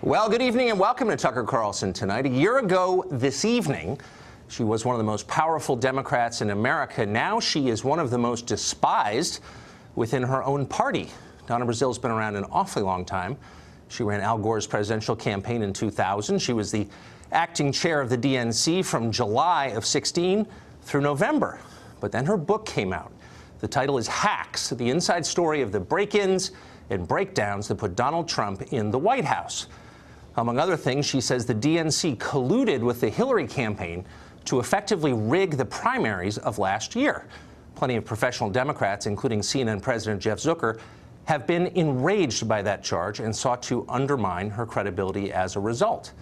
Well, good evening and welcome to Tucker Carlson Tonight. A year ago this evening, she was one of the most powerful Democrats in America. Now she is one of the most despised within her own party. Donna Brazil's been around an awfully long time. She ran Al Gore's presidential campaign in 2000. She was the acting chair of the DNC from July of 16 through November. But then her book came out. The title is Hacks, the inside story of the break-ins and breakdowns that put Donald Trump in the White House. Among other things, she says the DNC colluded with the Hillary campaign to effectively rig the primaries of last year. Plenty of professional Democrats, including CNN President Jeff Zucker, have been enraged by that charge and sought to undermine her credibility as a result.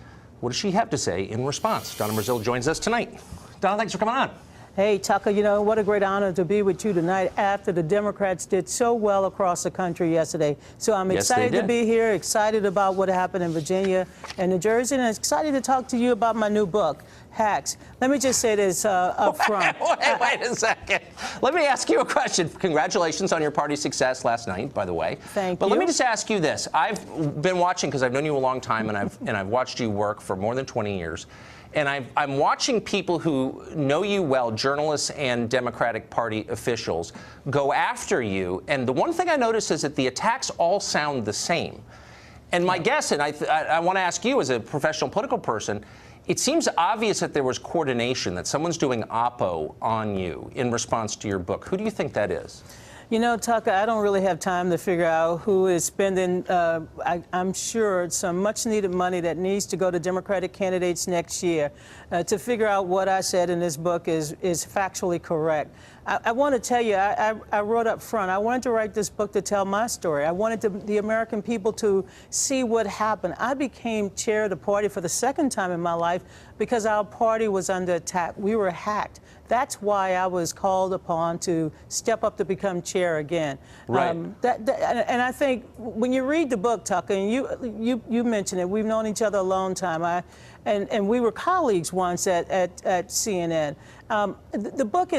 What does she have to say in response? Donna Brazil joins us tonight. Donna, thanks for coming on. Hey, Tucker, you know, what a great honor to be with you tonight after the Democrats did so well across the country yesterday. So I'm excited to be here, excited about what happened in Virginia and New Jersey, and excited to talk to you about my new book, Hacks. Let me just say this up front. Wait a second. Let me ask you a question. Congratulations on your party success last night, by the way. Thank you. But let me just ask you this. I've been watching, because I've known you a long time, and I've watched you work for more than 20 years. And I'm watching people who know you well, journalists and Democratic Party officials, go after you. And the one thing I notice is that the attacks all sound the same. And my guess, and I want to ask you as a professional political person, it seems obvious that there was coordination, that someone's doing oppo on you in response to your book. Who do you think that is? You know, Tucker, I don't really have time to figure out who is spending, I'm sure, some much-needed money that needs to go to Democratic candidates next year to figure out what I said in this book is factually correct. I want to tell you, I wrote up front, I wanted to write this book to tell my story. I wanted the American people to see what happened. I became chair of the party for the second time in my life because our party was under attack. We were hacked. That's why I was called upon to step up to become chair again. Right. And I think when you read the book, Tucker, and you mentioned it, we've known each other a long time. And we were colleagues once at CNN. The book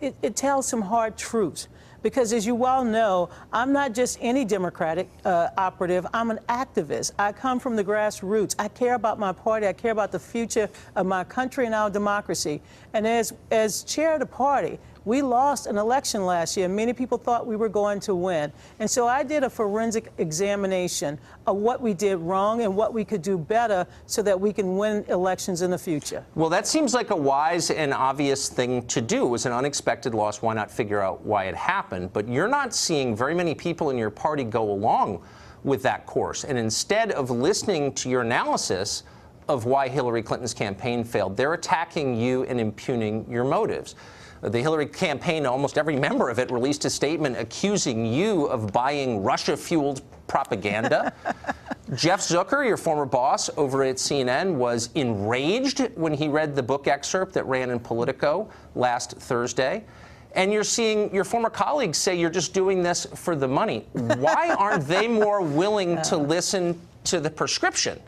it tells some hard truths. Because as you well know, I'm not just any Democratic operative, I'm an activist. I come from the grassroots. I care about my party, I care about the future of my country and our democracy. And as chair of the party, we lost an election last year. Many people thought we were going to win. And so I did a forensic examination of what we did wrong and what we could do better so that we can win elections in the future. Well, that seems like a wise and obvious thing to do. It was an unexpected loss. Why not figure out why it happened? But you're not seeing very many people in your party go along with that course. And instead of listening to your analysis of why Hillary Clinton's campaign failed, they're attacking you and impugning your motives. The Hillary campaign, almost every member of it, released a statement accusing you of buying Russia-fueled propaganda. Jeff Zucker, your former boss over at CNN, was enraged when he read the book excerpt that ran in Politico last Thursday. And you're seeing your former colleagues say you're just doing this for the money. Why aren't they more willing to listen to the prescription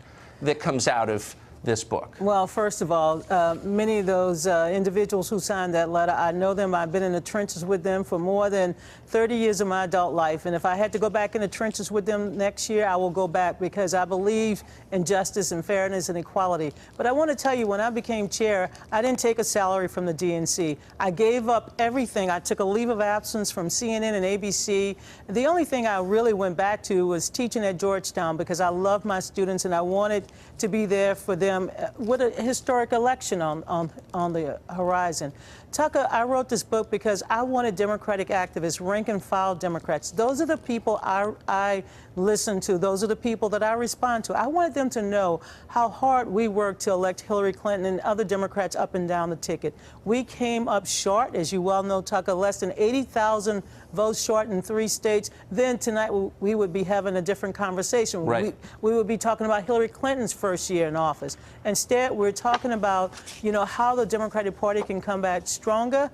that comes out of this book? Well, first of all, many of those individuals who signed that letter, I know them. I've been in the trenches with them for more than 30 years of my adult life. And if I had to go back in the trenches with them next year, I will go back because I believe in justice and fairness and equality. But I want to tell you, when I became chair, I didn't take a salary from the DNC. I gave up everything. I took a leave of absence from CNN and ABC. The only thing I really went back to was teaching at Georgetown because I loved my students and I wanted to be there for them with a historic election on the horizon. Tucker, I wrote this book because I wanted Democratic activists, rank-and-file Democrats. Those are the people I listen to. Those are the people that I respond to. I wanted them to know how hard we worked to elect Hillary Clinton and other Democrats up and down the ticket. We came up short, as you well know, Tucker, less than 80,000 votes short in 3 states. Then tonight we would be having a different conversation. Right. We would be talking about Hillary Clinton's first year in office. Instead, we're talking about, you know, how the Democratic Party can come back stronger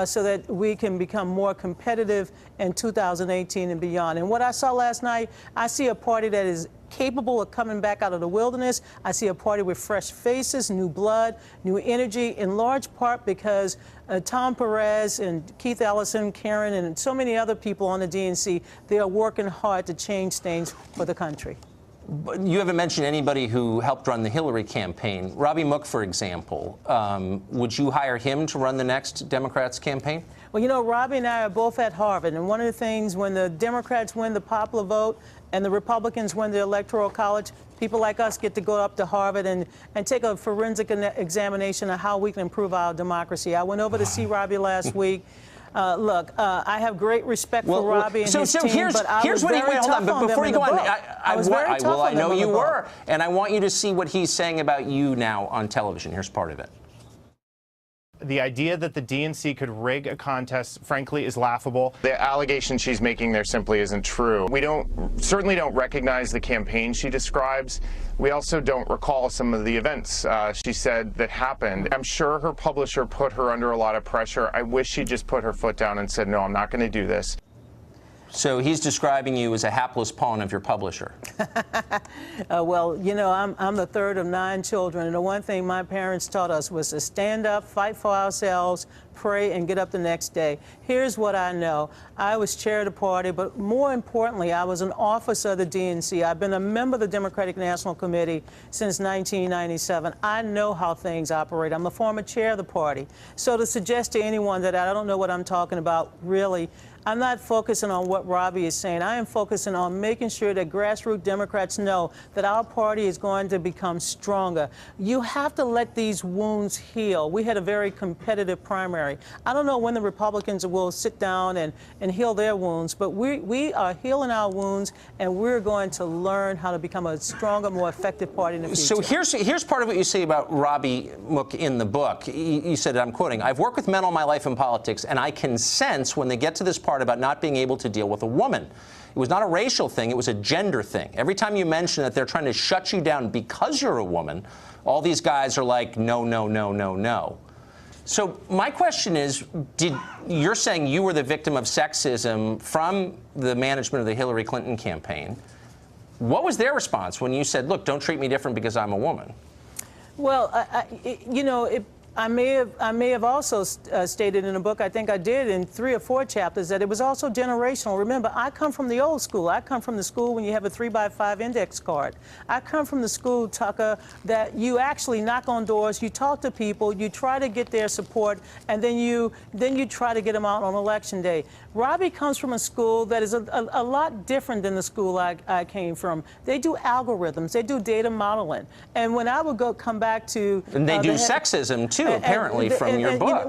so that we can become more competitive in 2018 and beyond. And what I saw last night, I see a party that is capable of coming back out of the wilderness. I see a party with fresh faces, new blood, new energy, in large part because Tom Perez and Keith Ellison, Karen, and so many other people on the DNC, they are working hard to change things for the country. You haven't mentioned anybody who helped run the Hillary campaign. Robbie Mook, for example, would you hire him to run the next Democrats' campaign? Well, you know, Robbie and I are both at Harvard, and one of the things when the Democrats win the popular vote and the Republicans win the Electoral College, people like us get to go up to Harvard and take a forensic examination of how we can improve our democracy. I went over to see Robbie last week. Look, I have great respect for Robbie and his team, but I was very tough on them in the book. Before you go on, I was very tough on them in the book. I know you were, and I want you to see what he's saying about you now on television. Here's part of it. The idea that the DNC could rig a contest, frankly, is laughable. The allegation she's making there simply isn't true. We certainly don't recognize the campaign she describes. We also don't recall some of the events she said that happened. I'm sure her publisher put her under a lot of pressure. I wish she just put her foot down and said, no, I'm not going to do this. So he's describing you as a hapless pawn of your publisher. Well, you know, I'm the third of 9 children, and the one thing my parents taught us was to stand up, fight for ourselves, pray, and get up the next day. Here's what I know. I was chair of the party, but more importantly, I was an officer of the DNC. I've been a member of the Democratic National Committee since 1997. I know how things operate. I'm the former chair of the party. So to suggest to anyone that I don't know what I'm talking about, really, I'm not focusing on what Robbie is saying. I am focusing on making sure that grassroots Democrats know that our party is going to become stronger. You have to let these wounds heal. We had a very competitive primary. I don't know when the Republicans will sit down and heal their wounds, but we are healing our wounds, and we're going to learn how to become a stronger, more effective party in the future. So here's part of what you say about Robbie Mook in the book. You said, I'm quoting, "I've worked with men all my life in politics, and I can sense when they get to this part about not being able to deal with a woman. It was not a racial thing, it was a gender thing. Every time you mention that they're trying to shut you down because you're a woman, all these guys are like, no, no, no, no, no." So my question is, you're saying you were the victim of sexism from the management of the Hillary Clinton campaign. What was their response when you said, look, don't treat me different because I'm a woman? Well, you know, I may have also stated in a book, I think I did in 3 or 4 chapters, that it was also generational. Remember, I come from the old school. I come from the school when you have a 3x5 index card. I come from the school, Tucker, that you actually knock on doors, you talk to people, you try to get their support, and then you try to get them out on election day. Robbie comes from a school that is a lot different than the school I came from. They do algorithms, they do data modeling, and when I would come back to and they do sexism too. Apparently, from your book.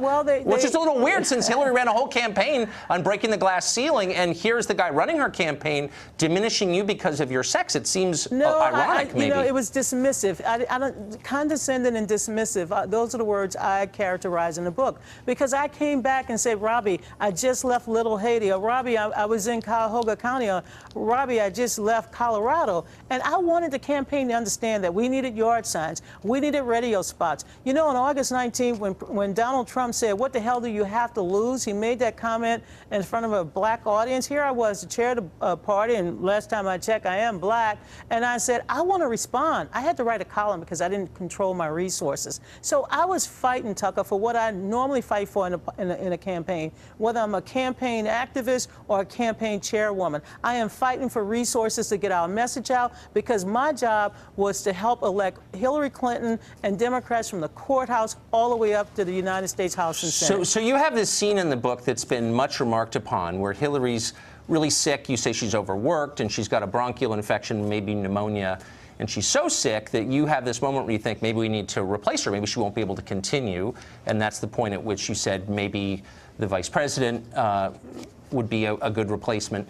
Which is a little weird, since Hillary ran a whole campaign on breaking the glass ceiling, and here's the guy running her campaign diminishing you because of your sex. It seems ironic, maybe. You know, it was dismissive. I don't, condescending and dismissive, those are the words I characterize in the book. Because I came back and said, Robbie, I just left Little Haiti, or Robbie, I was in Cuyahoga County, or Robbie, I just left Colorado. And I wanted the campaign to understand that we needed yard signs, we needed radio spots. You know, on August 19th, when Donald Trump said, what the hell do you have to lose? He made that comment in front of a black audience. Here I was, the chair of the party, and last time I checked, I am black. And I said, I want to respond. I had to write a column because I didn't control my resources. So I was fighting, Tucker, for what I normally fight for in a campaign, whether I'm a campaign activist or a campaign chairwoman. I am fighting for resources to get our message out, because my job was to help elect Hillary Clinton and Democrats from the courthouse all the way up to the United States House and Senate. So you have this scene in the book that's been much remarked upon, where Hillary's really sick. You say she's overworked and she's got a bronchial infection, maybe pneumonia, and she's so sick that you have this moment where you think maybe we need to replace her. Maybe she won't be able to continue, and that's the point at which you said maybe the vice president would be a good replacement.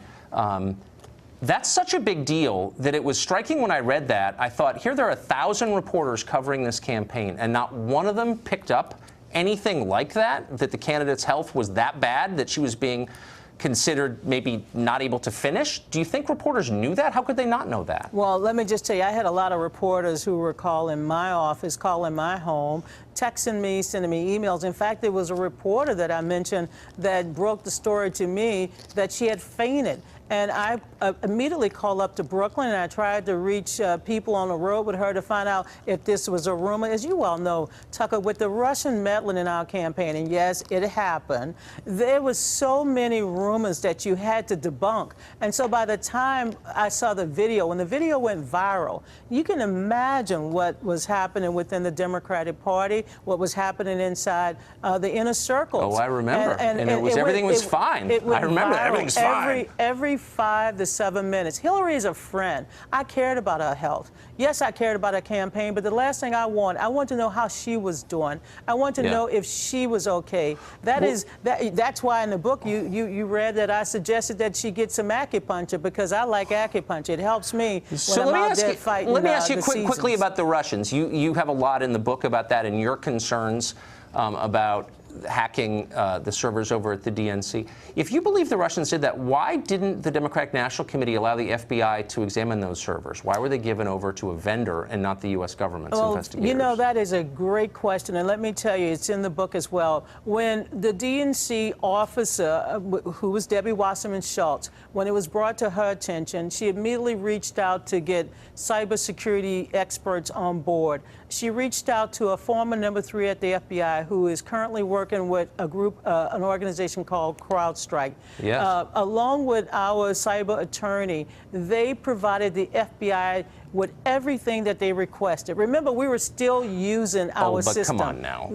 That's such a big deal that it was striking when I read that. I thought, here there are 1,000 reporters covering this campaign, and not one of them picked up anything like that the candidate's health was that bad, that she was being considered maybe not able to finish. Do you think reporters knew that? How could they not know that? Well, let me just tell you, I had a lot of reporters who were calling my office, calling my home, texting me, sending me emails. In fact, there was a reporter that I mentioned that broke the story to me that she had fainted. And I immediately called up to Brooklyn, and I tried to reach people on the road with her to find out if this was a rumor. As you all know, Tucker, with the Russian meddling in our campaign, and yes, it happened, there was so many rumors that you had to debunk. And so by the time I saw the video, when the video went viral, you can imagine what was happening within the Democratic Party, what was happening inside the inner circles. Oh, I remember. And everything was fine. I remember that. Everything's fine. Every 5 to 7 minutes. Hillary is a friend. I cared about her health. Yes, I cared about her campaign, but the last thing I want to know how she was doing. I want to know if she was okay. That's why in the book you read that I suggested that she get some acupuncture, because I like acupuncture. It helps me when I'm out there fighting. Let me ask you quickly about the Russians. You have a lot in the book about that and your concerns about hacking the servers over at the DNC. If you believe the Russians did that, why didn't the Democratic National Committee allow the FBI to examine those servers? Why were they given over to a vendor and not the U.S. government's investigators? You know, that is a great question, and let me tell you, it's in the book as well. When the DNC officer, who was Debbie Wasserman Schultz, when it was brought to her attention, she immediately reached out to get cybersecurity experts on board. She reached out to a former number 3 at the FBI who is currently working with a group, an organization called CrowdStrike. Yes. Along with our cyber attorney, they provided the FBI with everything that they requested. Remember, we were still using our system. Come on now.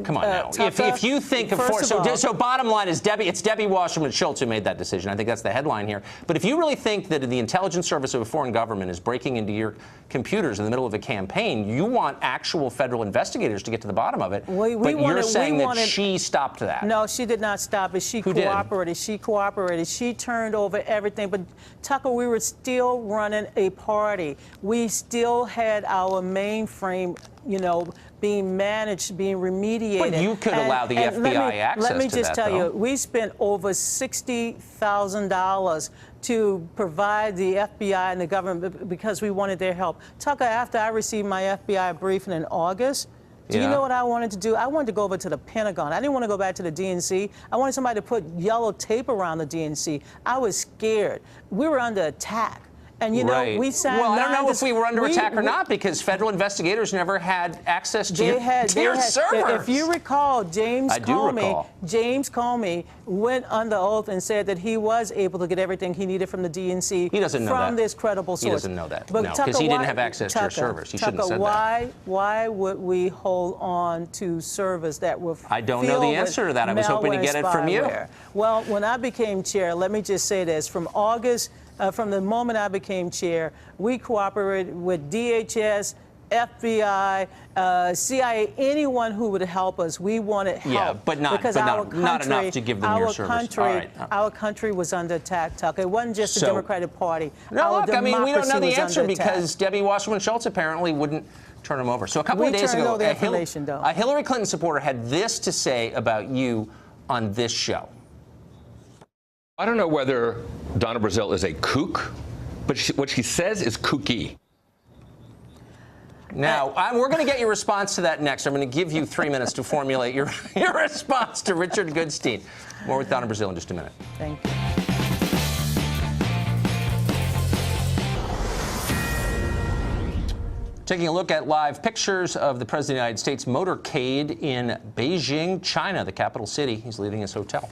If you think of so bottom line is it's Debbie Wasserman Schultz who made that decision. I think that's the headline here. But if you really think that the intelligence service of a foreign government is breaking into your computers in the middle of a campaign, you want actual federal investigators to get to the bottom of it. You're saying that she stopped that. No, she did not stop it. She cooperated. She cooperated. She turned over everything. But Tucker, we were still running a party. We still had our mainframe, being managed, being remediated. But you could allow the FBI access to that, Let me just tell you, we spent over $60,000 to provide the FBI and the government because we wanted their help. Tucker, after I received my FBI briefing in August, do you know what I wanted to do? I wanted to go over to the Pentagon. I didn't want to go back to the DNC. I wanted somebody to put yellow tape around the DNC. I was scared. We were under attack. And, we signed. Well, I don't know if we were under attack or not, because federal investigators never had access to your servers. If you recall, James Comey went under oath and said that he was able to get everything he needed from the DNC. He doesn't know from this credible source. He doesn't know that. No, because he didn't have access to your servers. He shouldn't have said that. Why would we hold on to servers that were I don't know the answer to that. I was hoping to get it from you. Well, when I became chair, let me just say this. From the moment I became chair, we cooperated with DHS, FBI, CIA, anyone who would help us. We wanted help. Yeah, but not enough to give them your service. Our country was under attack, Tucker. It wasn't just the Democratic Party. No, look, I mean, we don't know the answer because Debbie Wasserman Schultz apparently wouldn't turn them over. So a couple of days ago, a Hillary Clinton supporter had this to say about you on this show. I don't know whether Donna Brazile is a kook, but what she says is kooky. Now, we're going to get your response to that next. I'm going to give you 3 minutes to formulate your response to Richard Goodstein. More with Donna Brazile in just a minute. Thank you. Taking a look at live pictures of the President of the United States motorcade in Beijing, China, the capital city. He's leaving his hotel.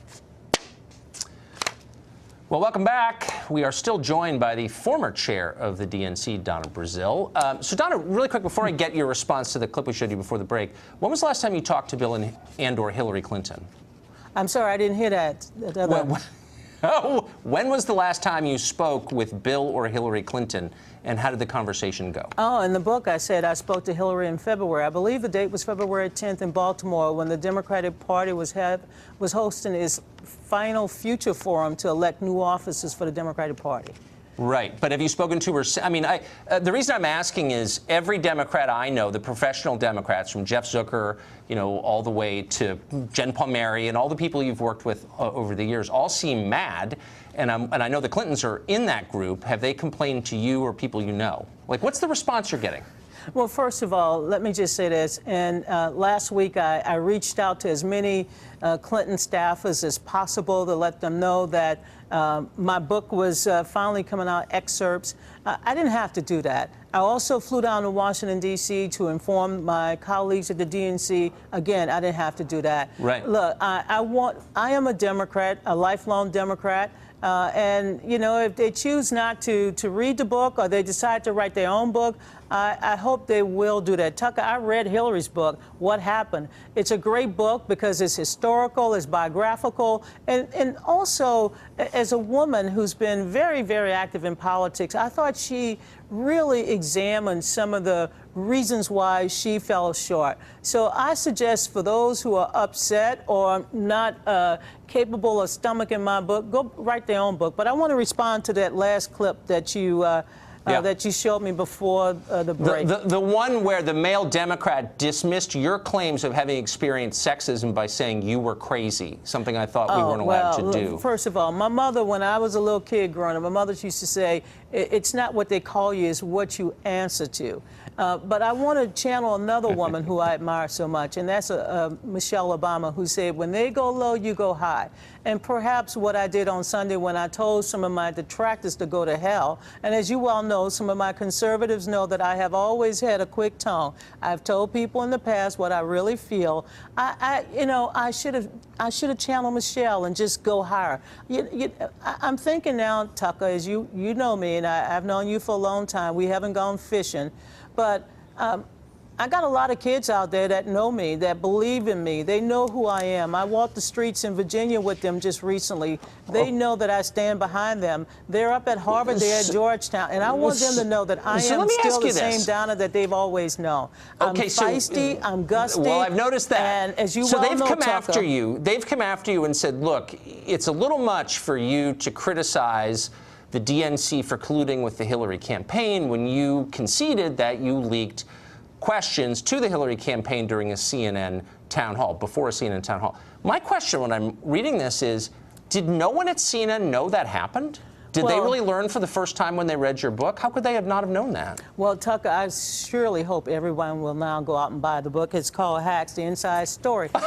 Well, welcome back. We are still joined by the former chair of the DNC, Donna Brazile. So, Donna, really quick, before I get your response to the clip we showed you before the break, when was the last time you talked to Bill and/or Hillary Clinton? I'm sorry, I didn't hear that. When was the last time you spoke with Bill or Hillary Clinton, and how did the conversation go? Oh, in the book, I said I spoke to Hillary in February. I believe the date was February 10th in Baltimore, when the Democratic Party was hosting its final future forum to elect new officers for the Democratic Party. Right. But have you spoken to her? I mean, the reason I'm asking is every Democrat I know, the professional Democrats, from Jeff Zucker, all the way to Jen Palmieri and all the people you've worked with over the years, all seem mad. And I know the Clintons are in that group. Have they complained to you or people you know? Like, what's the response you're getting? Well, first of all, let me just say this. And last week, I reached out to as many Clinton staffers as possible to let them know that my book was finally coming out, excerpts. I didn't have to do that. I also flew down to Washington, D.C. to inform my colleagues at the DNC. Again, I didn't have to do that. Right. Look, I am a Democrat, a lifelong Democrat. And, you know, if they choose not to read the book or they decide to write their own book, I hope they will do that. Tucker, I read Hillary's book, What Happened. It's a great book because it's historical, it's biographical, and also, as a woman who's been very, very active in politics, I thought she really examined some of the reasons why she fell short. So I suggest for those who are upset or not capable of stomaching my book, go write their own book. But I want to respond to that last clip that you that you showed me before the break. The one where the male Democrat dismissed your claims of having experienced sexism by saying you were crazy, something I thought we weren't allowed to do. First of all, my mother, when I was a little kid growing up, my mother used to say, it's not what they call you, it's what you answer to. But I want to channel another woman who I admire so much, and that's Michelle Obama, who said, when they go low, you go high. And perhaps what I did on Sunday when I told some of my detractors to go to hell, and as you well know, some of my conservatives know that I have always had a quick tongue. I've told people in the past what I really feel. I should have channeled Michelle and just go higher. I'm thinking now, Tucker, as you know me, and I've known you for a long time. We haven't gone fishing. But I got a lot of kids out there that know me, that believe in me. They know who I am. I walked the streets in Virginia with them just recently. They know that I stand behind them. They're up at Harvard, they're at Georgetown, and I want them to know that I am still the same Donna that they've always known. I'm feisty, I'm gusty. Well, I've noticed that. And as you so well they've know, come Tucker, after you. They've come after you and said, look, it's a little much for you to criticize the DNC for colluding with the Hillary campaign when you conceded that you leaked questions to the Hillary campaign during a CNN town hall, before a CNN town hall. My question when I'm reading this is, did no one at CNN know that happened? Did they really learn for the first time when they read your book? How could they not have known that? Well, Tucker, I surely hope everyone will now go out and buy the book. It's called Hacks, the Inside Story. Hold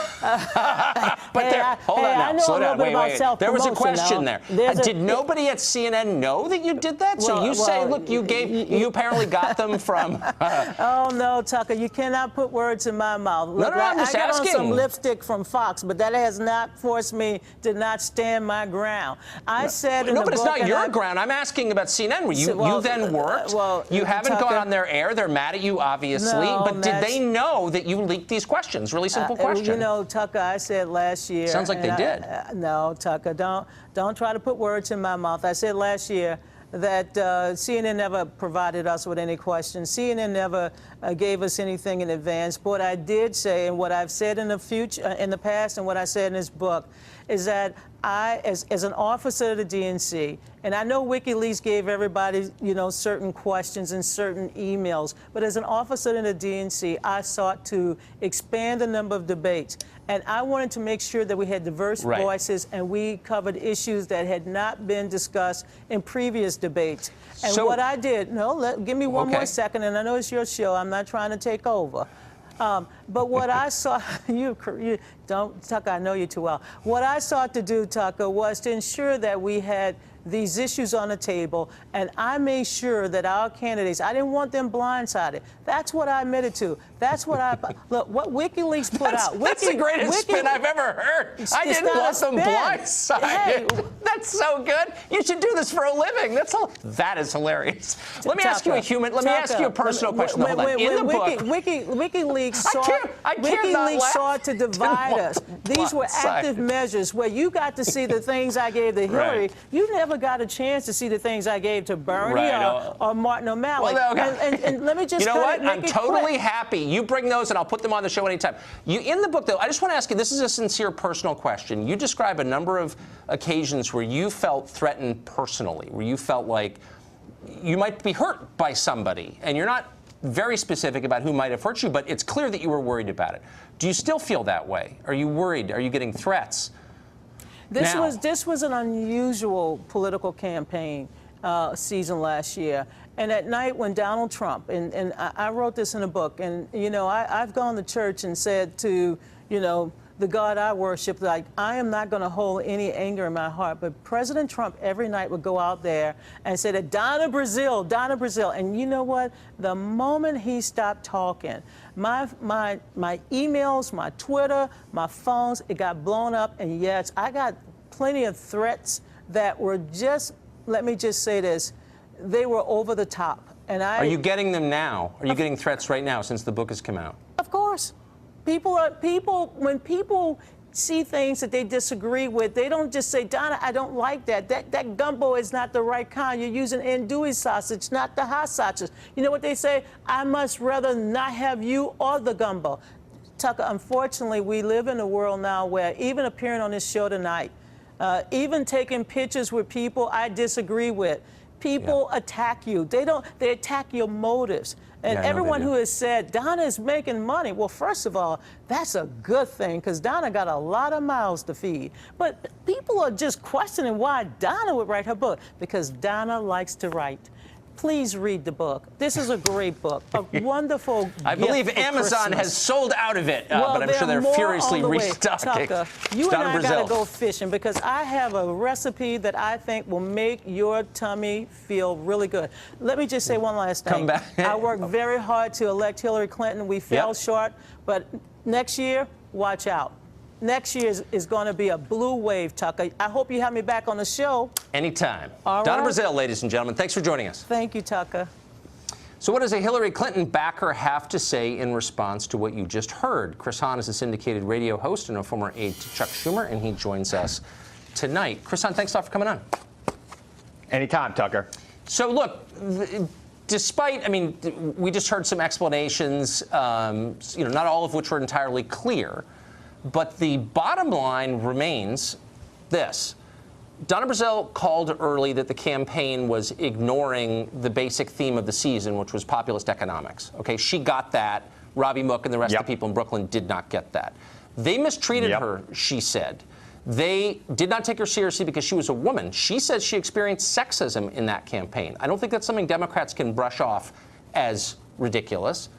on now. Slow down. Wait. There was a question there. Did nobody at CNN know that you did that? So you say, look, you apparently got them from... Oh, no, Tucker, you cannot put words in my mouth. Look, I'm just asking. I got on some lipstick from Fox, but that has not forced me to not stand my ground. I said in the book... No, but it's not your ground. I'm asking about CNN. Where you then worked. You haven't gone on their air. They're mad at you, obviously. No, but did they know that you leaked these questions? Really simple question. You know, Tucker, I said last year. Sounds like they did. No, Tucker, don't try to put words in my mouth. I said last year that CNN never provided us with any questions. CNN never gave us anything in advance. But what I did say, and what I've said in the past, and what I said in this book, is that I, as an officer of the DNC, and I know WikiLeaks gave everybody, certain questions and certain emails, but as an officer in the DNC, I sought to expand the number of debates. And I wanted to make sure that we had diverse voices and we covered issues that had not been discussed in previous debates. And what I did, give me one more second, and I know it's your show. I'm not trying to take over. But what I saw, you don't, Tucker, I know you too well. What I sought to do, Tucker, was to ensure that we had these issues on the table, and I made sure that our candidates, I didn't want them blindsided. That's what I admitted to. That's what look, what WikiLeaks put out. That's the greatest spin I've ever heard. I didn't want them blindsided. Hey. That's so good. You should do this for a living. That is hilarious. Let me ask you a personal question. Hold on. In the book, WikiLeaks sought to divide us. These were active measures where you got to see the things I gave to Hillary. You never got a chance to see the things I gave to Bernie or Martin O'Malley. And let me just I'm totally happy. You bring those and I'll put them on the show anytime. In the book, though, I just want to ask you, this is a sincere personal question. You describe a number of occasions where you felt threatened personally, where you felt like you might be hurt by somebody, and you're not very specific about who might have hurt you, but it's clear that you were worried about it. Do you still feel that way? Are you worried? Are you getting threats? This was an unusual political campaign season last year. And at night when Donald Trump, and I wrote this in a book, and, you know, I've gone to church and said to, you know, the God I worship, like, I am not going to hold any anger in my heart. But President Trump every night would go out there and say that Donna Brazile. And you know what? The moment he stopped talking, my emails, my Twitter, my phones, it got blown up. And yes, I got plenty of threats that were just, let me just say this, they were over the top. And Are you getting them now? Are you getting threats right now since the book has come out? Of course. When people see things that they disagree with, they don't just say, Donna, I don't like that. That gumbo is not the right kind. You're using andouille sausage, not the hot sausage. You know what they say? I must rather not have you or the gumbo. Tucker, unfortunately, we live in a world now where even appearing on this show tonight, even taking pictures with people I disagree with, people attack you. They attack your motives. And everyone who has said, Donna is making money, well, first of all, that's a good thing, because Donna got a lot of mouths to feed. But people are just questioning why Donna would write her book, because Donna likes to write. Please read the book. This is a great book, a wonderful I believe Amazon has sold out of it, but I'm sure they're furiously restocking. Tucker, you and I got to go fishing, because I have a recipe that I think will make your tummy feel really good. Let me just say one last thing. Come back. I worked very hard to elect Hillary Clinton. We fell short, but next year, watch out. Next year is going to be a blue wave, Tucker. I hope you have me back on the show. Anytime. All Donna right. Brazile, ladies and gentlemen, thanks for joining us. Thank you, Tucker. So what does a Hillary Clinton backer have to say in response to what you just heard? Chris Hahn is a syndicated radio host and a former aide to Chuck Schumer, and he joins us tonight. Chris Hahn, thanks a lot for coming on. Anytime, Tucker. So look, despite, I mean, we just heard some explanations, you know, not all of which were entirely clear. But the bottom line remains this. Donna Brazile called early that the campaign was ignoring the basic theme of the season, which was populist economics. Okay, she got that. Robbie Mook and the rest of the people in Brooklyn did not get that. They mistreated her, she said. They did not take her seriously because she was a woman. She says she experienced sexism in that campaign. I don't think that's something Democrats can brush off as ridiculous.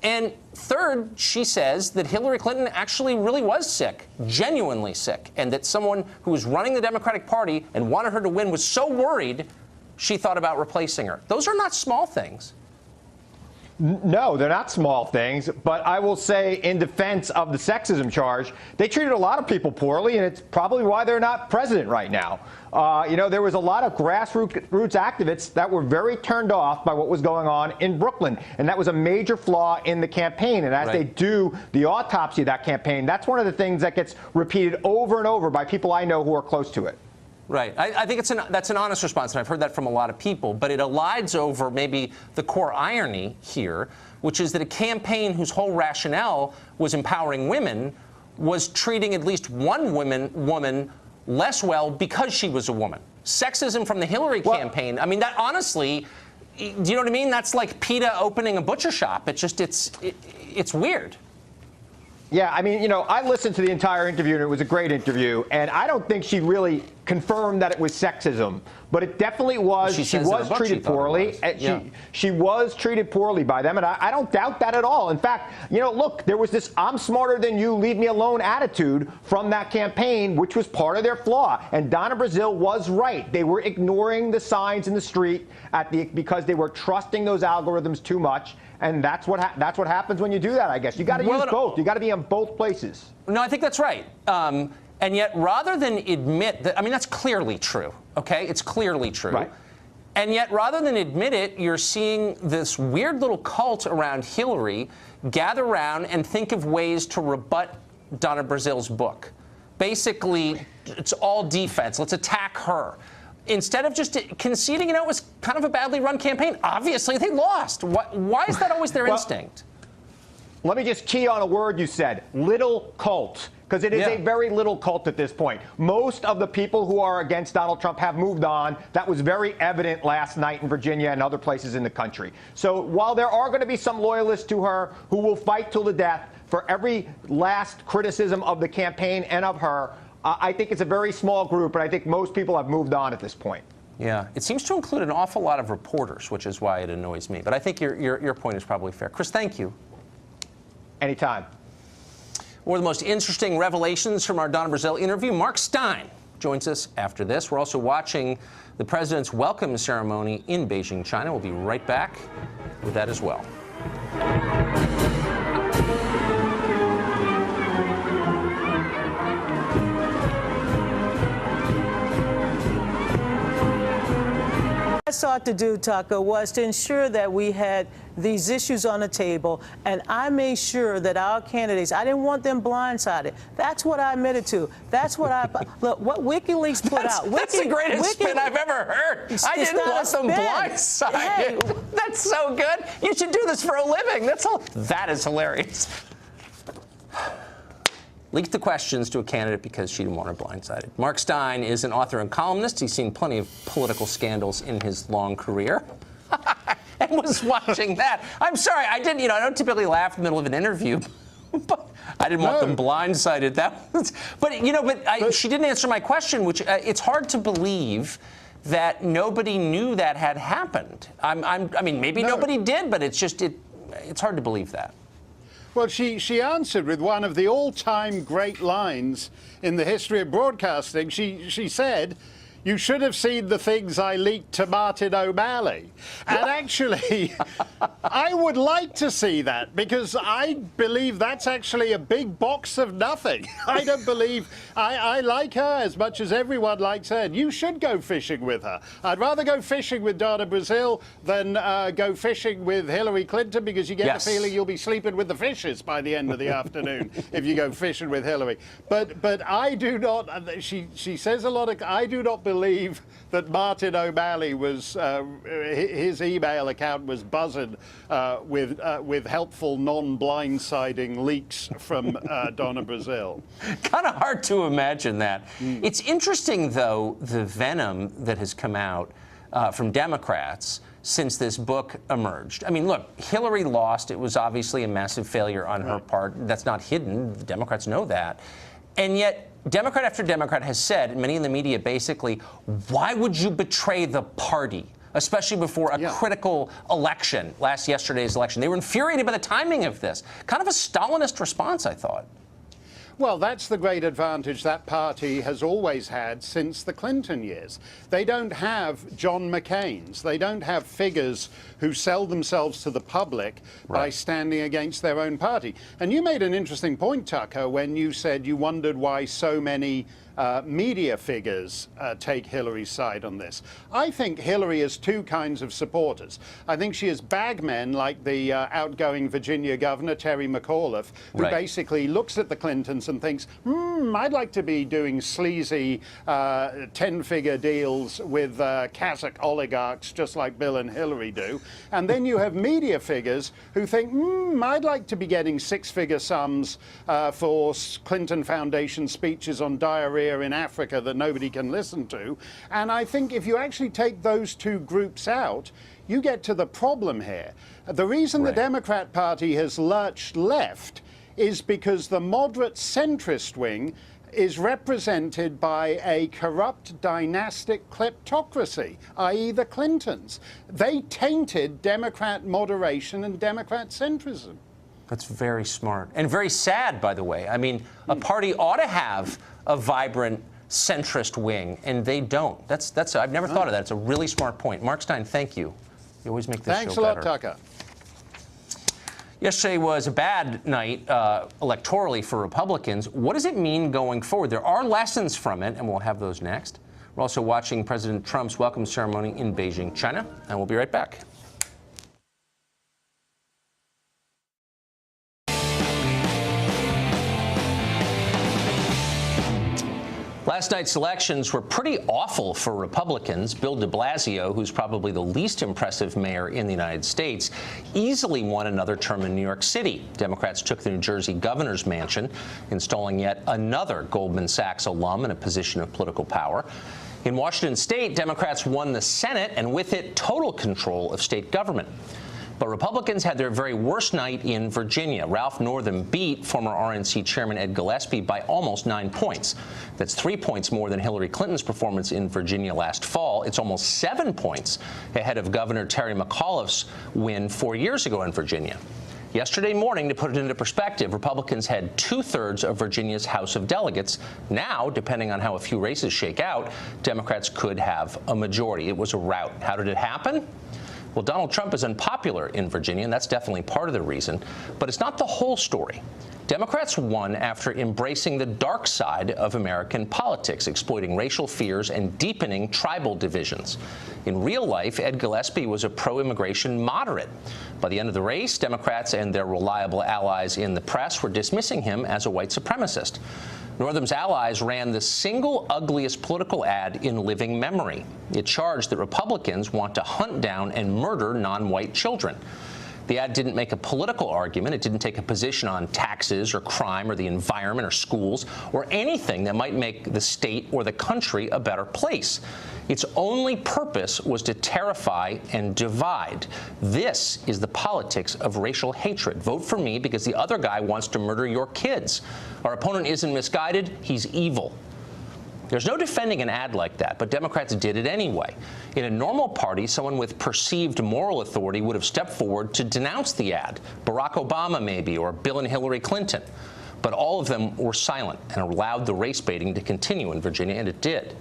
And third, she says that Hillary Clinton actually really was sick, genuinely sick, and that someone who was running the Democratic Party and wanted her to win was so worried she thought about replacing her. Those are not small things. No, they're not small things, but I will say in defense of the sexism charge, they treated a lot of people poorly, and it's probably why they're not president right now. You know, there was a lot of grassroots activists that were very turned off by what was going on in Brooklyn, and that was a major flaw in the campaign. And as they do the autopsy of that campaign, that's one of the things that gets repeated over and over by people I know who are close to it. Right. I think that's an honest response, and I've heard that from a lot of people. But it elides over maybe the core irony here, which is that a campaign whose whole rationale was empowering women was treating at least one woman less well because she was a woman. Sexism from the Hillary campaign, I mean, that honestly, do you know what I mean? That's like PETA opening a butcher shop. It's just, it's weird. Yeah, I mean, you know, I listened to the entire interview, and it was a great interview, and I don't think she really confirmed that it was sexism, but it definitely was. She was treated poorly. She was treated poorly by them, and I don't doubt that at all. In fact, you know, look, there was this "I'm smarter than you, leave me alone" attitude from that campaign, which was part of their flaw. And Donna Brazile was right. They were ignoring the signs in the street because they were trusting those algorithms too much. And that's what happens when you do that, I guess. You got to use both. You got to be in both places. No, I think that's right. And yet, rather than admit that, I mean, that's clearly true, okay? It's clearly true. Right. And yet, rather than admit it, you're seeing this weird little cult around Hillary gather around and think of ways to rebut Donna Brazile's book. Basically, it's all defense. Let's attack her. Instead of just conceding, you know, it was kind of a badly run campaign. Obviously, they lost. Why is that always their instinct? Let me just key on a word you said, little cult. Because it is a very little cult at this point. Most of the people who are against Donald Trump have moved on. That was very evident last night in Virginia and other places in the country. So while there are going to be some loyalists to her who will fight till the death for every last criticism of the campaign and of her, I think it's a very small group, and I think most people have moved on at this point. Yeah, it seems to include an awful lot of reporters, which is why it annoys me. But I think your point is probably fair. Chris, thank you. Anytime. One of the most interesting revelations from our Donna Brazile interview, Mark Stein joins us after this. We're also watching the president's welcome ceremony in Beijing, China. We'll be right back with that as well. What I sought to do, Tucker, was to ensure that we had these issues on the table, and I made sure that our candidates, I didn't want them blindsided. That's what I admitted to. That's what I, look, what WikiLeaks put out. That's the greatest spin I've ever heard. I didn't want them blindsided. Hey. That's so good. You should do this for a living. That is hilarious. Leaked the questions to a candidate because she didn't want her blindsided. Mark Stein is an author and columnist. He's seen plenty of political scandals in his long career. And was watching that. I'm sorry, I don't typically laugh in the middle of an interview, but I didn't want them blindsided. She didn't answer my question, which it's hard to believe that nobody knew that had happened. Maybe nobody did, but it's hard to believe that. Well, she answered with one of the all-time great lines in the history of broadcasting. She said, "You should have seen the things I leaked to Martin O'Malley." And actually, I would like to see that, because I believe that's actually a big box of nothing. I don't believe, I like her as much as everyone likes her, and you should go fishing with her. I'd rather go fishing with Donna Brazile than go fishing with Hillary Clinton, because you get the feeling you'll be sleeping with the fishes by the end of the afternoon if you go fishing with Hillary. But I do not, she says a lot of, I do not believe that Martin O'Malley was, his email account was buzzing with helpful non-blindsiding leaks from Donna Brazile. Kind of hard to imagine that. It's interesting, though, the venom that has come out from Democrats since this book emerged. I mean, look, Hillary lost. It was obviously a massive failure on her part. That's not hidden. The Democrats know that. And yet, Democrat after Democrat has said, and many in the media basically, why would you betray the party, especially before a critical election, yesterday's election? They were infuriated by the timing of this. Kind of a Stalinist response, I thought. Well, that's the great advantage that party has always had since the Clinton years. They don't have John McCain's. They don't have figures who sell themselves to the public by standing against their own party. And you made an interesting point, Tucker, when you said you wondered why so many media figures take Hillary's side on this. I think Hillary has two kinds of supporters. I think she has bagmen like the outgoing Virginia governor, Terry McAuliffe, who basically looks at the Clintons and thinks, I'd like to be doing sleazy 10-figure deals with Kazakh oligarchs just like Bill and Hillary do. And then you have media figures who think, I'd like to be getting six-figure sums for Clinton Foundation speeches on diarrhea in Africa that nobody can listen to. And I think if you actually take those two groups out, you get to the problem here. The reason the Democrat Party has lurched left is because the moderate centrist wing is represented by a corrupt dynastic kleptocracy, i.e. the Clintons. They tainted Democrat moderation and Democrat centrism. That's very smart. And very sad, by the way. I mean, a party ought to have a vibrant centrist wing, and they don't. I've never thought of that. It's a really smart point. Mark Stein, thank you. You always make this show better. Thanks a lot, Tucker. Yesterday was a bad night electorally for Republicans. What does it mean going forward? There are lessons from it, and we'll have those next. We're also watching President Trump's welcome ceremony in Beijing, China, and we'll be right back. Last night's elections were pretty awful for Republicans. Bill de Blasio, who's probably the least impressive mayor in the United States, easily won another term in New York City. Democrats took the New Jersey governor's mansion, installing yet another Goldman Sachs alum in a position of political power. In Washington state, Democrats won the Senate, and with it, total control of state government. But Republicans had their very worst night in Virginia. Ralph Northam beat former RNC Chairman Ed Gillespie by almost 9 points. That's 3 points more than Hillary Clinton's performance in Virginia last fall. It's almost 7 points ahead of Governor Terry McAuliffe's win 4 years ago in Virginia. Yesterday morning, to put it into perspective, Republicans had 2/3 of Virginia's House of Delegates. Now, depending on how a few races shake out, Democrats could have a majority. It was a rout. How did it happen? Well, Donald Trump is unpopular in Virginia, and that's definitely part of the reason. But it's not the whole story. Democrats won after embracing the dark side of American politics, exploiting racial fears and deepening tribal divisions. In real life, Ed Gillespie was a pro-immigration moderate. By the end of the race, Democrats and their reliable allies in the press were dismissing him as a white supremacist. Northam's allies ran the single ugliest political ad in living memory. It charged that Republicans want to hunt down and murder non-white children. The ad didn't make a political argument. It didn't take a position on taxes or crime or the environment or schools or anything that might make the state or the country a better place. Its only purpose was to terrify and divide. This is the politics of racial hatred. Vote for me because the other guy wants to murder your kids. Our opponent isn't misguided. He's evil. There's no defending an ad like that, but Democrats did it anyway. In a normal party, someone with perceived moral authority would have stepped forward to denounce the ad. Barack Obama, maybe, or Bill and Hillary Clinton. But all of them were silent and allowed the race baiting to continue in Virginia, and it did.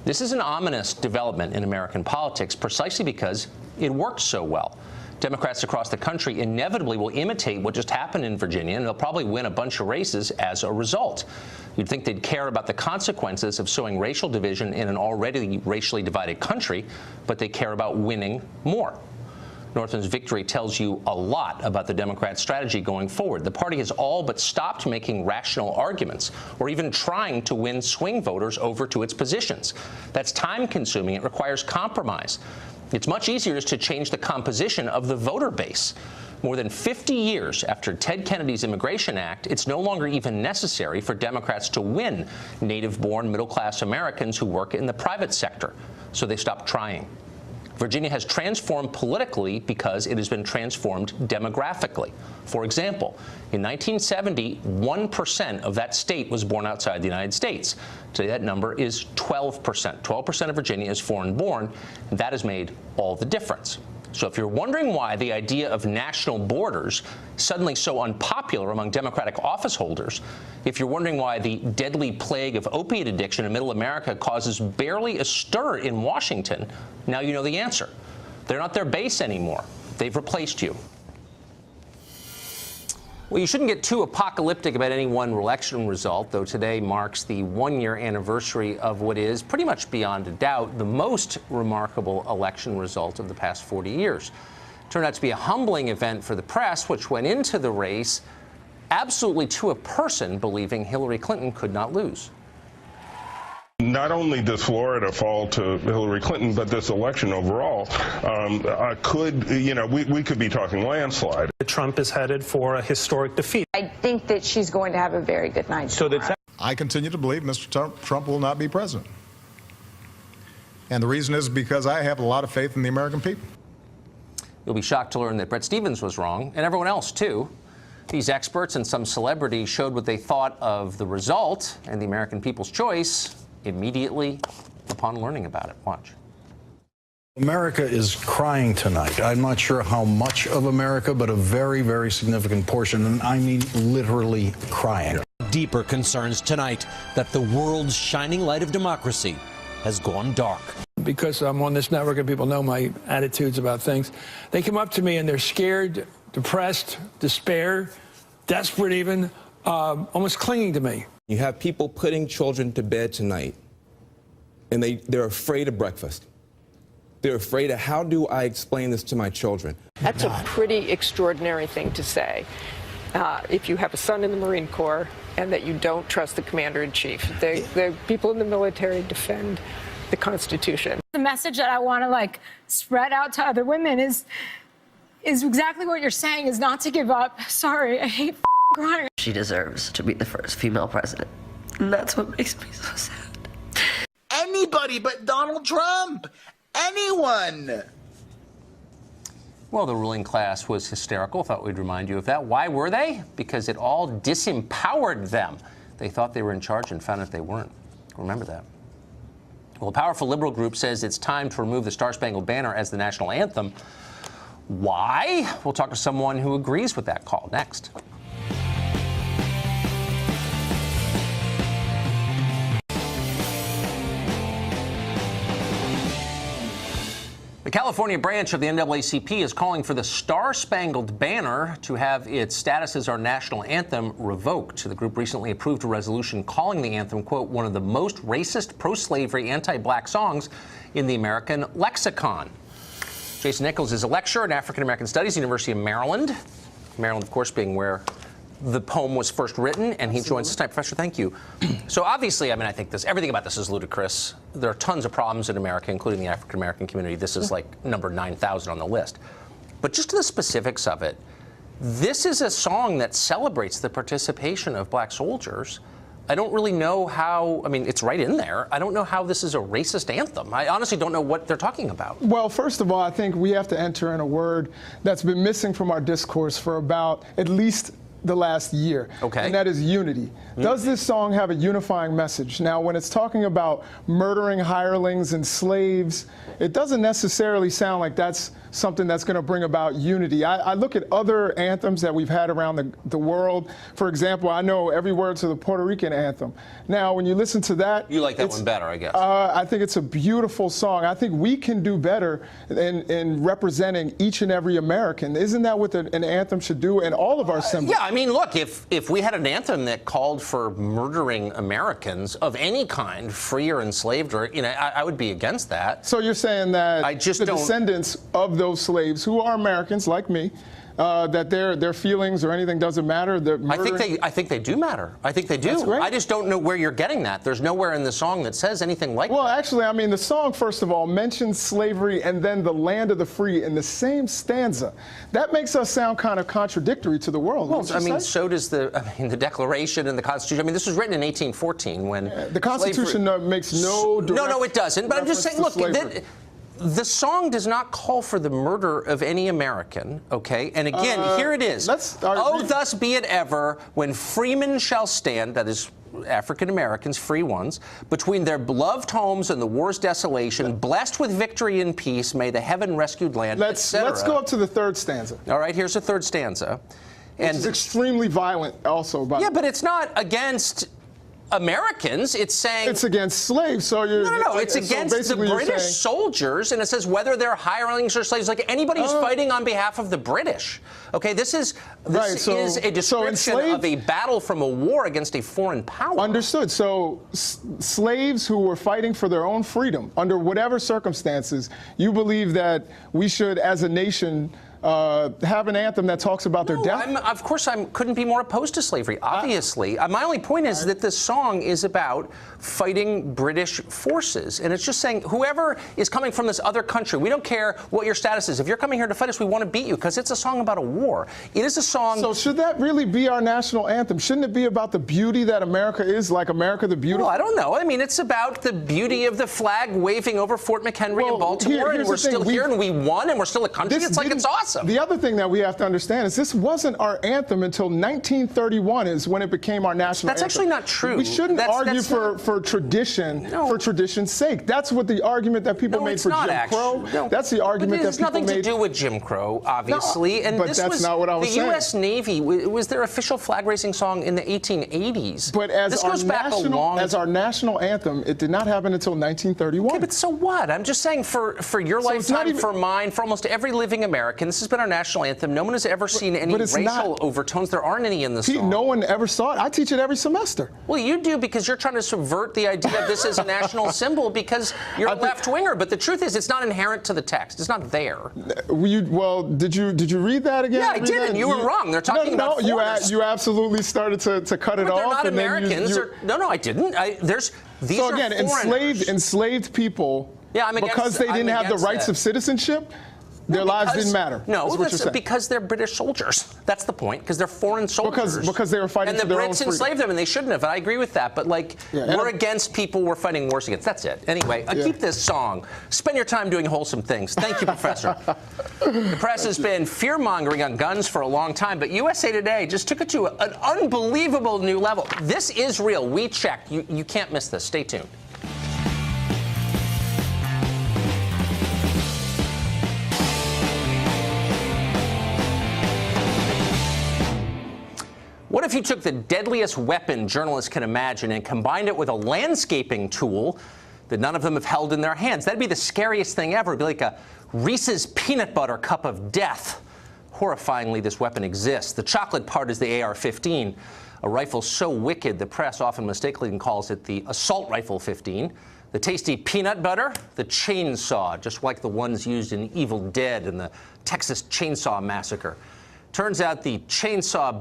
This is an ominous development in American politics precisely because it worked so well. Democrats across the country inevitably will imitate what just happened in Virginia, and they'll probably win a bunch of races as a result. You'd think they'd care about the consequences of sowing racial division in an already racially divided country, but they care about winning more. Northam's victory tells you a lot about the Democrat strategy going forward. The party has all but stopped making rational arguments or even trying to win swing voters over to its positions. That's time-consuming. It requires compromise. It's much easier just to change the composition of the voter base. More than 50 years after Ted Kennedy's Immigration Act, it's no longer even necessary for Democrats to win native-born middle-class Americans who work in the private sector, so they stopped trying. Virginia has transformed politically because it has been transformed demographically. For example, in 1970, 1% of that state was born outside the United States. Today, that number is 12%. 12% of Virginia is foreign-born, and that has made all the difference. So if you're wondering why the idea of national borders is suddenly so unpopular among Democratic office holders, if you're wondering why the deadly plague of opiate addiction in middle America causes barely a stir in Washington, now you know the answer. They're not their base anymore. They've replaced you. Well, you shouldn't get too apocalyptic about any one election result, though today marks the one-year anniversary of what is, pretty much beyond a doubt, the most remarkable election result of the past 40 years. It turned out to be a humbling event for the press, which went into the race absolutely to a person believing Hillary Clinton could not lose. Not only does Florida fall to Hillary Clinton, but this election overall we could be talking landslide. Trump is headed for a historic defeat. I think that she's going to have a very good night. I continue to believe Mr. Trump will not be president. And the reason is because I have a lot of faith in the American people. You'll be shocked to learn that Bret Stephens was wrong, and everyone else, too. These experts and some celebrities showed what they thought of the result and the American people's choice immediately upon learning about it. Watch. America is crying tonight. I'm not sure how much of America, but a very, very significant portion, and I mean literally crying. Deeper concerns tonight that the world's shining light of democracy has gone dark. Because I'm on this network and people know my attitudes about things, they come up to me and they're scared, depressed, despair, desperate even, almost clinging to me. You have people putting children to bed tonight, and they're afraid of breakfast. They're afraid of, how do I explain this to my children? That's a pretty extraordinary thing to say. If you have a son in the Marine Corps and that you don't trust the commander-in-chief. The people in the military defend the Constitution. The message that I want to spread out to other women is exactly what you're saying, is not to give up. Sorry, I hate crying. She deserves to be the first female president. And that's what makes me so sad. Anybody but Donald Trump. Anyone. Well, the ruling class was hysterical. Thought we'd remind you of that. Why were they? Because it all disempowered them. They thought they were in charge and found out they weren't. Remember that. Well, a powerful liberal group says it's time to remove the Star-Spangled Banner as the national anthem. Why? We'll talk to someone who agrees with that call next. The California branch of the NAACP is calling for the Star-Spangled Banner to have its status as our national anthem revoked. The group recently approved a resolution calling the anthem, quote, one of the most racist, pro-slavery, anti-black songs in the American lexicon. Jason Nichols is a lecturer in African American Studies, University of Maryland. Maryland, of course, being where the poem was first written, and he joins us tonight. Professor, thank you. So obviously, I mean, I think everything about this is ludicrous. There are tons of problems in America, including the African American community. This is like number 9,000 on the list. But just to the specifics of it, this is a song that celebrates the participation of black soldiers. I don't really know how, I mean, it's right in there. I don't know how this is a racist anthem. I honestly don't know what they're talking about. Well, first of all, I think we have to enter in a word that's been missing from our discourse for about at least the last year, and that is unity. Does this song have a unifying message? Now, when it's talking about murdering hirelings and slaves, it doesn't necessarily sound like that's something that's going to bring about unity. I look at other anthems that we've had around the world. For example, I know every word to the Puerto Rican anthem. Now, when you listen to that, you like that one better, I guess. I think it's a beautiful song. I think we can do better in representing each and every American. Isn't that what an anthem should do in all of our symbols? Yeah, I mean, look, if we had an anthem that called for murdering Americans of any kind, free or enslaved, or I would be against that. So you're saying that the descendants of those slaves who are Americans like me, that their feelings or anything doesn't matter? I think they do matter. I think they do. That's great. I just don't know where you're getting that. There's nowhere in the song that says anything like that. Well, actually, I mean, the song, first of all, mentions slavery and then the land of the free in the same stanza. That makes us sound kind of contradictory to the world. Well, I mean, so does the Declaration and the Constitution. I mean, this was written in 1814 when the Constitution makes no direct No, it doesn't. But I'm just saying, look, the song does not call for the murder of any American, okay? And again, here it is. Oh, thus be it ever, when freemen shall stand, that is African Americans, free ones, between their beloved homes and the war's desolation, blessed with victory and peace, may the heaven-rescued land, etc. Let's go up to the third stanza. All right, here's the third stanza. And it's extremely violent also. Yeah, but it's not against Americans. It's saying it's against slaves. So you're no. It's against the British soldiers, and it says whether they're hirelings or slaves, like anybody who's fighting on behalf of the British. Okay, this is a description of a battle from a war against a foreign power. Understood. So slaves who were fighting for their own freedom under whatever circumstances, you believe that we should, as a nation, have an anthem that talks about their death? Of course, I couldn't be more opposed to slavery, obviously. My only point is that this song is about fighting British forces. And it's just saying, whoever is coming from this other country, we don't care what your status is. If you're coming here to fight us, we want to beat you, because it's a song about a war. It is a song... So should that really be our national anthem? Shouldn't it be about the beauty that America is, like America the Beautiful? Well, I don't know. I mean, it's about the beauty of the flag waving over Fort McHenry in Baltimore, and we're still here, and we won, and we're still a country. It's like, it's awesome. The other thing that we have to understand is this wasn't our anthem until 1931 is when it became our national anthem. That's actually not true. We shouldn't argue for tradition for tradition's sake. That's what the argument that people made for Jim Crow. No. That's the argument that people made. It has nothing to do with Jim Crow, obviously. No, but that's not what I was saying. The U.S. Navy was their official flag raising song in the 1880s. But as our national anthem, it did not happen until 1931. Okay, but so what? I'm just saying for your lifetime, for mine, for almost every living American, this has been our national anthem. No one has ever seen any racial overtones. There aren't any in the song. No one ever saw it. I teach it every semester. Well, you do, because you're trying to subvert the idea of this as a national symbol because you're a left-winger. But the truth is, it's not inherent to the text. It's not there. Well, did you read that again? Yeah, I did, and you were wrong. They're talking about foreigners. You absolutely started to cut it off. They're not Americans. No, I didn't. These so again, are foreigners. enslaved people, because they didn't have the rights of citizenship. Their lives didn't matter. No, because they're British soldiers. That's the point, because they're foreign soldiers. Because they were fighting for their own freedom. And the Brits enslaved them, and they shouldn't have. And I agree with that. But, we're against people we're fighting wars against. That's it. Anyway, keep this song. Spend your time doing wholesome things. Thank you, Professor. The press has been fear-mongering on guns for a long time, but USA Today just took it to an unbelievable new level. This is real. We checked. You can't miss this. Stay tuned. What if you took the deadliest weapon journalists can imagine and combined it with a landscaping tool that none of them have held in their hands? That'd be the scariest thing ever. It'd be like a Reese's peanut butter cup of death. Horrifyingly, this weapon exists. The chocolate part is the AR-15, a rifle so wicked the press often mistakenly calls it the assault rifle 15. The tasty peanut butter, the chainsaw, just like the ones used in Evil Dead and the Texas Chainsaw Massacre. Turns out the chainsaw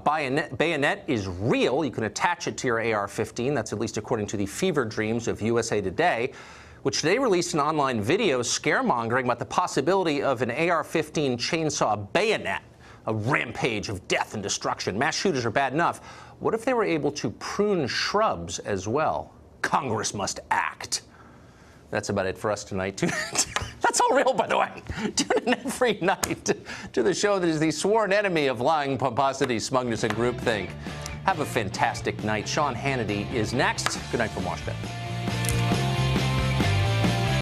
bayonet is real. You can attach it to your AR-15. That's at least according to the fever dreams of USA Today, which today released an online video scaremongering about the possibility of an AR-15 chainsaw bayonet, a rampage of death and destruction. Mass shooters are bad enough. What if they were able to prune shrubs as well? Congress must act. That's about it for us tonight. That's all real, by the way. Tune in every night to the show that is the sworn enemy of lying, pomposity, smugness, and groupthink. Have a fantastic night. Sean Hannity is next. Good night from Washington.